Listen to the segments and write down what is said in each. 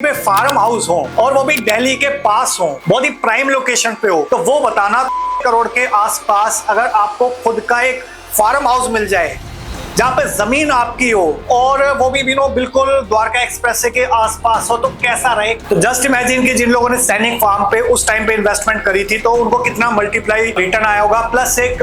पे farm house हो और वो भी दिल्ली के पास हो, बहुत ही प्राइम लोकेशन पे हो, तो वो बताना करोड़ के आसपास अगर आपको खुद का एक फार्म हाउस मिल जाए जहाँ पे जमीन आपकी हो और वो भी बिल्कुल द्वारका एक्सप्रेस के आसपास हो, तो कैसा रहे। तो जस्ट इमेजिन कि जिन लोगों ने सैनिक फार्म पे उस टाइम पे इन्वेस्टमेंट करी थी तो उनको कितना मल्टीप्लाई रिटर्न आया होगा, प्लस एक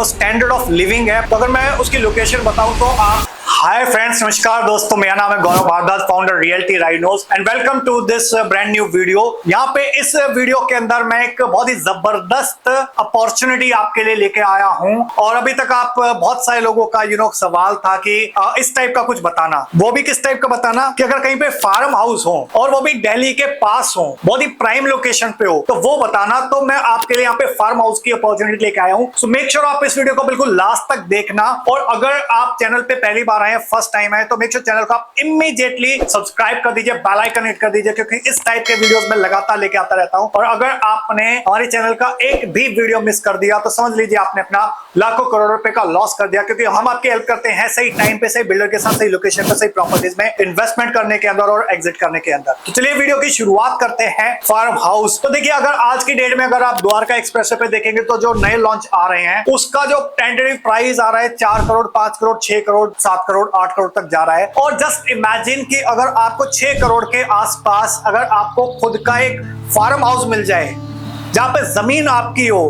स्टैंडर्ड ऑफ लिविंग है। तो अगर मैं उसकी लोकेशन बताऊं तो आप हाय फ्रेंड्स, नमस्कार दोस्तों, मेरा नाम है Gaurav Bhardwaj, founder Realty Rhinos, and welcome to this brand new video. यहाँ पे इस वीडियो के अंदर मैं एक बहुत ही जबरदस्त अपॉर्चुनिटी आपके लिए लेके आया हूँ। और अभी तक आप बहुत सारे लोगों का सवाल था कि इस टाइप का कुछ बताना, वो भी किस टाइप का बताना कि अगर कहीं पे फार्म हाउस हो और वो भी दिल्ली के पास हो, बहुत ही प्राइम लोकेशन पे हो, तो वो बताना। तो मैं आपके लिए यहाँ पे फार्म हाउस की अपॉर्चुनिटी लेके आया हूँ। सो मेक श्योर आप इस वीडियो को बिल्कुल लास्ट तक देखना। और अगर आप चैनल पे पहली बार आए, फर्स्ट टाइम है, तो मेक श्योर चैनल को आप इमीडिएटली सब्सक्राइब कर दीजिए, बेल आइकन हिट कर दीजिए, क्योंकि इस टाइप के वीडियोस में लगातार लेके आता रहता हूं। और अगर आपने हमारे चैनल का एक भी वीडियो मिस कर दिया तो समझ लीजिए आपने अपना लाखों करोड़ों रुपए का लॉस कर दिया, क्योंकि हम आपकी हेल्प करते हैं सही टाइम पे, सही बिल्डर के साथ, सही लोकेशन पे, सही प्रॉपर्टीज में इन्वेस्टमेंट करने के अंदर और एग्जिट करने के अंदर। तो चलिए वीडियो की शुरुआत करते हैं फार्म हाउस। तो देखिए, अगर आज की डेट में अगर आप द्वारका एक्सप्रेस पे देखेंगे तो जो नए लॉन्च आ रहे हैं उसका जो टेंटेटिव प्राइस आ रहा है 4 करोड़, 5 करोड़, 6 करोड़, 7 करोड़, 8 करोड़ तक जा रहा है। और जस्ट इमेजिन कि अगर आपको 6 करोड़ के आसपास अगर आपको खुद का एक फार्म हाउस मिल जाए जहां पे जमीन आपकी हो,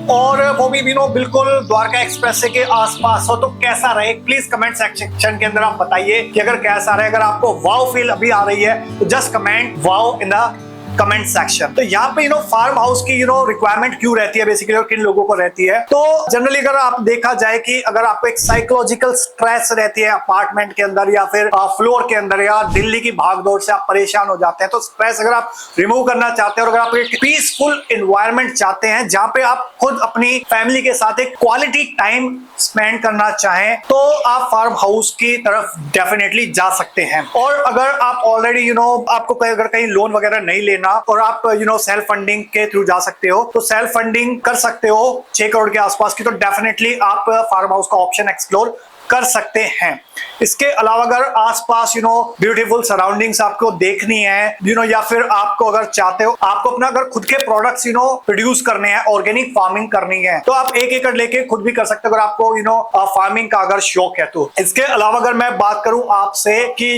और वो भी बिल्कुल द्वारका एक्सप्रेस के आसपास हो, तो कैसा रहे। प्लीज कमेंट सेक्शन के अंदर आप बताइए कि अगर कैसा रहे। अगर आपको वाव फील अभी आ रही है तो just comment wow in the comment section. तो यहाँ पे फार्म हाउस की रिक्वायरमेंट क्यों रहती है बेसिकली, और किन लोगों को रहती है। तो जनरली अगर आप देखा जाए कि अगर आपको एक साइकोलॉजिकल स्ट्रेस रहती है अपार्टमेंट के अंदर या फिर फ्लोर के अंदर, या दिल्ली की भागदौड़ से आप परेशान हो जाते हैं, तो स्ट्रेस अगर आप रिमूव करना चाहते हैं और अगर आप एक पीसफुल एनवायरनमेंट चाहते हैं जहां पे आप खुद अपनी फैमिली के साथ एक क्वालिटी टाइम स्पेंड करना चाहें, तो आप फार्म हाउस की तरफ डेफिनेटली जा सकते हैं। और अगर आप ऑलरेडी आपको अगर कहीं लोन वगैरह नहीं लेना और आप सेल्फ फंडिंग के थ्रू जा सकते हो, तो सेल्फ फंडिंग कर सकते हो 6 करोड़ के आसपास की, तो डेफिनेटली आप फार्म हाउस का ऑप्शन एक्सप्लोर कर सकते हैं। इसके अलावा अगर आसपास ब्यूटीफुल सराउंडिंग्स आपको देखनी है, या फिर आपको अगर चाहते हो आपको अपना अगर खुद के प्रोडक्ट्स प्रोड्यूस करने हैं, ऑर्गेनिक फार्मिंग करनी है, तो आप 1 एकड़ लेके खुद भी कर सकते हो अगर आपको फार्मिंग का अगर शौक है तो। इसके अलावा अगर मैं बात करूं आपसे कि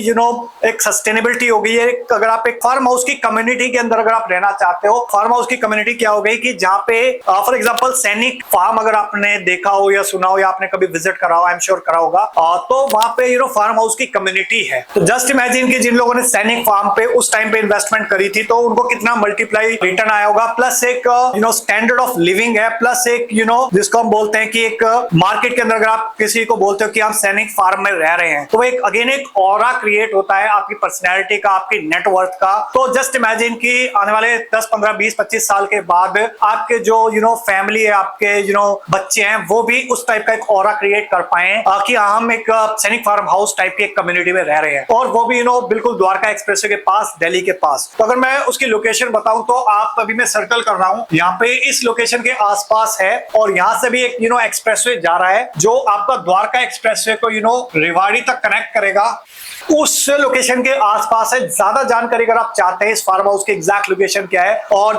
एक सस्टेनेबिलिटी हो गई है, अगर आप एक फार्म हाउस की कम्युनिटी के अंदर अगर आप रहना चाहते हो। फार्म हाउस की कम्युनिटी क्या हो गई कि जहाँ पे फॉर एग्जाम्पल सैनिक फार्म अगर आपने देखा हो या सुना हो या आपने कभी विजिट करा हो, आई एम श्योर करा होगा, तो वहां पे फार्म हाउस की कम्युनिटी है। तो जस्ट इमेजिन कि जिन लोगों ने सैनिक फार्म पे उस टाइम पे इन्वेस्टमेंट करी थी तो उनको कितना मल्टीप्लाई रिटर्न आया होगा, प्लस एक स्टैंडर्ड ऑफ लिविंग है, प्लस एक जिसको हम बोलते हैं कि एक मार्केट के अंदर अगर आप किसी को बोलते हो कि आप सैनिक फार्म में रह रहे हैं, तो एक अगेन एक ऑरा क्रिएट होता है आपकी पर्सनैलिटी का, आपकी नेटवर्थ का। तो जस्ट इमेजिन कि आने वाले 10, 15, 20, 25 साल के बाद आपके जो फैमिली है, आपके बच्चे हैं, वो भी उस टाइप का एक ऑरा क्रिएट कर पाए कि हम एक सैनिक फार्म हाउस टाइप की एक कम्युनिटी में रह रहे हैं, और वो भी बिल्कुल द्वारका एक्सप्रेसवे के पास, दिल्ली के पास। तो अगर मैं उसकी लोकेशन बताऊं तो आप अभी मैं सर्कल कर रहा हूं, यहाँ पे इस लोकेशन के आसपास है, और यहाँ से भी एक एक्सप्रेसवे जा रहा है जो आपका द्वारका एक्सप्रेसवे को रेवाड़ी तक कनेक्ट करेगा। उस लोकेशन के आसपास है। ज्यादा जानकारी अगर आप चाहते हैं इस फार्म हाउस की एग्जैक्ट लोकेशन क्या है, और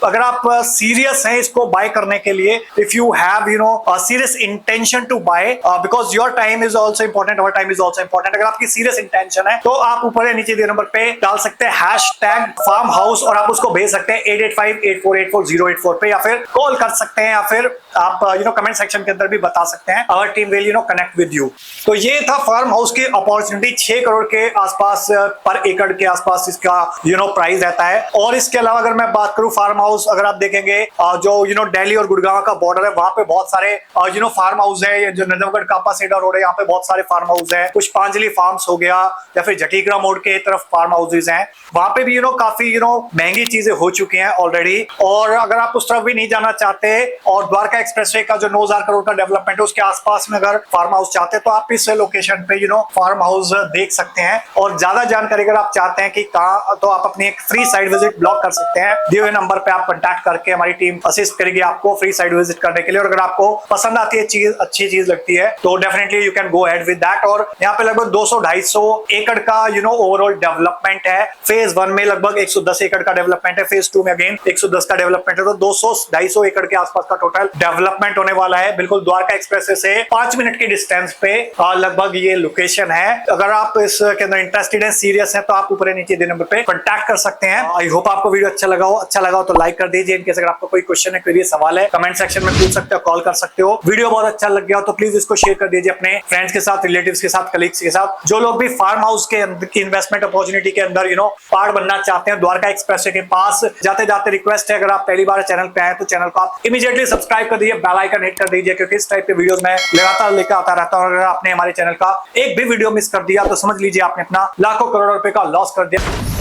अगर आप सीरियस हैं इसको बाय करने के लिए, if you have serious intention to buy, because your time is also important, our time is also important. अगर आपकी सीरियस इंटेंशन है तो आप ऊपर या नीचे दिए नंबर पे डाल सकते हैं हैशटैग फार्म हाउस, और आप उसको भेज सकते हैं 8858484084 पे, या फिर कॉल कर सकते हैं, या फिर आप कमेंट सेक्शन के अंदर भी बता सकते हैं। Our team will connect with you. तो ये था फार्म हाउस की अपॉर्चुनिटी 6 करोड़ करोड़ के आसपास पर एकड़ के आसपास इसका प्राइस रहता है। और इसके अलावा अगर मैं बात करूं फार्म हाउस, अगर आप देखेंगे जो दिल्ली और गुड़गांव का बॉर्डर है वहां पे बहुत सारे फार्म हाउस है। जो नजफगढ़ कापा सेडा रोड है यहाँ पे बहुत सारे फार्म हाउस है। पुष्पांजलि फार्म्स हो गया या फिर जटीग्रा मोड़ के तरफ फार्म हाउसेज हैं, वहां पे भी काफी महंगी चीजें हो चुकी हैं ऑलरेडी। और अगर आप उस तरफ भी नहीं जाना चाहते और द्वारका एक्सप्रेसवे का जो 9,000 करोड़ का डेवलपमेंट है उसके आसपास में अगर फार्म हाउस चाहते हैं तो आप इस लोकेशन पे फार्म हाउस देख सकते हैं। और ज्यादा जानकारी अगर आप चाहते हैं कि कहाँ, तो आप अपनी एक फ्री साइट विजिट ब्लॉक कर सकते हैं। दिए हुए नंबर पे आप कांटेक्ट करके हमारी टीम असिस्ट करेगी आपको फ्री साइट विजिट करने के लिए। और अगर आपको पसंद आती है चीज, अच्छी चीज लगती है तो definitely you can go ahead with that. और यहाँ पे लगभग 200-250 एकड़ का ओवरऑल डेवलपमेंट है। फेज 1 में लगभग 110 एकड़ का डेवलपमेंट है, फेज 2 में अगेन 110 का डेवलपमेंट है। तो 200-250 एकड़ के आसपास का टोटल डेवलपमेंट होने वाला है। बिल्कुल द्वारका एक्सप्रेसवे से 5 मिनट की डिस्टेंस पे लगभग ये लोकेशन है। अगर आप इसके अंदर इंटरेस्टेड है, सीरियस है, तो आप ऊपर नीचे दे नंबर पे कांटेक्ट कर सकते हैं। आई होप आपको वीडियो अच्छा लगा हो तो लाइक कर दीजिए। इनकेस अगर आपको कोई क्वेश्चन है, क्वेरी, सवाल है, कमेंट सेक्शन में पूछ सकते हो, कॉल कर सकते हो। वीडियो बहुत अच्छा लग गया हो तो प्लीज इसको शेयर कर दीजिए अपने फ्रेंड्स के साथ, रिलेटिव्स के साथ, कलीग्स के साथ। जो लोग भी फार्म हाउस के अंदर की इन्वेस्टमेंट अपॉर्चुनिटी के अंदर पार्ट बनना चाहते हैं द्वारका एक्सप्रेसवे के पास, जाते जाते रिक्वेस्ट है, अगर आप पहली बार चैनल पे आए तो चैनल को आप इमीडिएटली सब्सक्राइब कर दीजिए, बेल आइकन हिट कर दीजिए, क्योंकि इस टाइप के वीडियोस मैं लगातार लेकर आता रहता हूं। अगर आपने हमारे चैनल का एक भी वीडियो मिस कर दिया तो समझ लीजिए आपने अपना लाखों करोड़ों रुपए का लॉस कर दिया।